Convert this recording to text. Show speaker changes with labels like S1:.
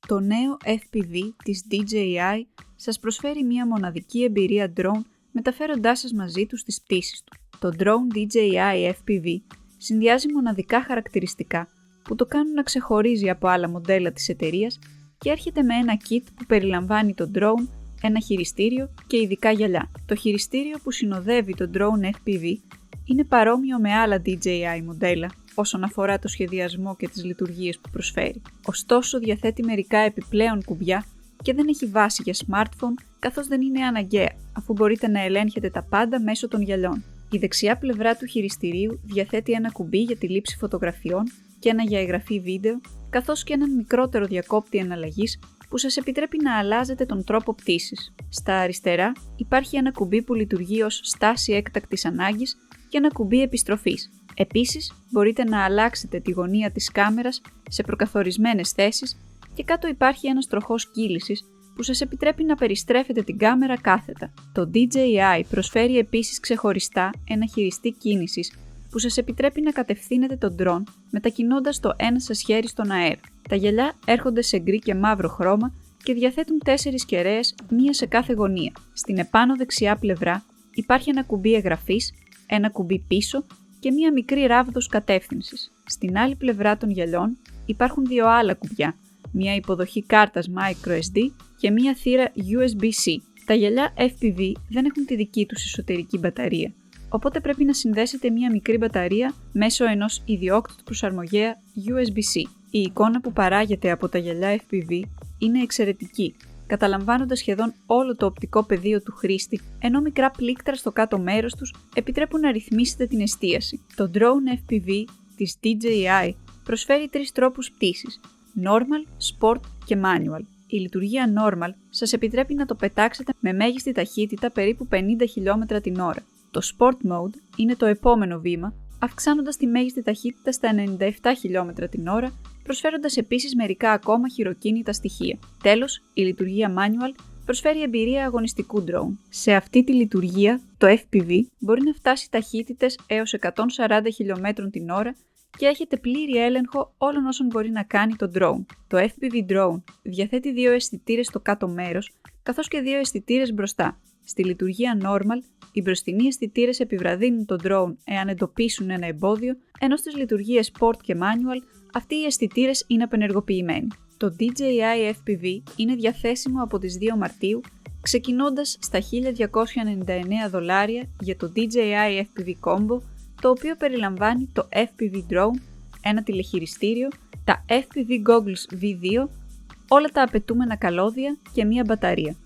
S1: Το νέο FPV της DJI σας προσφέρει μια μοναδική εμπειρία drone μεταφέροντάς σας μαζί του στις πτήσεις του. Το drone DJI FPV συνδυάζει μοναδικά χαρακτηριστικά που το κάνουν να ξεχωρίζει από άλλα μοντέλα της εταιρείας και έρχεται με ένα kit που περιλαμβάνει το drone, ένα χειριστήριο και ειδικά γυαλιά. Το χειριστήριο που συνοδεύει το drone FPV είναι παρόμοιο με άλλα DJI μοντέλα όσον αφορά το σχεδιασμό και τις λειτουργίες που προσφέρει. Ωστόσο, διαθέτει μερικά επιπλέον κουμπιά και δεν έχει βάση για smartphone, καθώς δεν είναι αναγκαία, αφού μπορείτε να ελέγχετε τα πάντα μέσω των γυαλιών. Η δεξιά πλευρά του χειριστηρίου διαθέτει ένα κουμπί για τη λήψη φωτογραφιών και ένα για εγγραφή βίντεο, καθώς και έναν μικρότερο διακόπτη εναλλαγής που σας επιτρέπει να αλλάζετε τον τρόπο πτήσης. Στα αριστερά υπάρχει ένα κουμπί που λειτουργεί ως στάση έκτακτης ανάγκης και ένα κουμπί επιστροφής. Επίσης, μπορείτε να αλλάξετε τη γωνία της κάμερας σε προκαθορισμένες θέσεις και κάτω υπάρχει ένας τροχός κύλησης που σας επιτρέπει να περιστρέφετε την κάμερα κάθετα. Το DJI προσφέρει επίσης ξεχωριστά ένα χειριστή κίνησης που σας επιτρέπει να κατευθύνετε τον drone μετακινώντας το ένα σας χέρι στον αέρα. Τα γυαλιά έρχονται σε γκρι και μαύρο χρώμα και διαθέτουν 4 κεραίες, μία σε κάθε γωνία. Στην επάνω δεξιά πλευρά υπάρχει ένα κουμπί εγγραφής, ένα κουμπί πίσω και μία μικρή ράβδος κατεύθυνσης. Στην άλλη πλευρά των γυαλιών υπάρχουν 2 άλλα κουμπιά, μία υποδοχή κάρτας microSD και μία θύρα USB-C. Τα γυαλιά FPV δεν έχουν τη δική τους εσωτερική μπαταρία, οπότε πρέπει να συνδέσετε μία μικρή μπαταρία μέσω ενός ιδιόκτητου προσαρμογέα USB-C. Η εικόνα που παράγεται από τα γυαλιά FPV είναι εξαιρετική, καταλαμβάνοντας σχεδόν όλο το οπτικό πεδίο του χρήστη, ενώ μικρά πλήκτρα στο κάτω μέρος τους επιτρέπουν να ρυθμίσετε την εστίαση. Το drone FPV της DJI προσφέρει 3 τρόπους πτήσης: Normal, Sport και Manual. Η λειτουργία Normal σας επιτρέπει να το πετάξετε με μέγιστη ταχύτητα περίπου 50 χιλιόμετρα την ώρα. Το Sport Mode είναι το επόμενο βήμα, αυξάνοντας τη μέγιστη ταχύτητα στα 97 χιλιόμετρα την ώρα, προσφέροντας επίσης μερικά ακόμα χειροκίνητα στοιχεία. Τέλος, η λειτουργία Manual προσφέρει εμπειρία αγωνιστικού drone. Σε αυτή τη λειτουργία, το FPV μπορεί να φτάσει ταχύτητες έως 140 χιλιόμετρων την ώρα και έχετε πλήρη έλεγχο όλων όσων μπορεί να κάνει το drone. Το FPV drone διαθέτει 2 αισθητήρες στο κάτω μέρος, καθώς και 2 αισθητήρες μπροστά. Στη λειτουργία Normal, οι μπροστινοί αισθητήρες επιβραδύνουν το drone εάν εντοπίσουν ένα εμπόδιο, ενώ στις λειτουργίες Sport και Manual, αυτοί οι αισθητήρες είναι απενεργοποιημένοι. Το DJI FPV είναι διαθέσιμο από τις 2 Μαρτίου, ξεκινώντας στα $1.299 για το DJI FPV Combo, το οποίο περιλαμβάνει το FPV Drone, ένα τηλεχειριστήριο, τα FPV Goggles V2, όλα τα απαιτούμενα καλώδια και μία μπαταρία.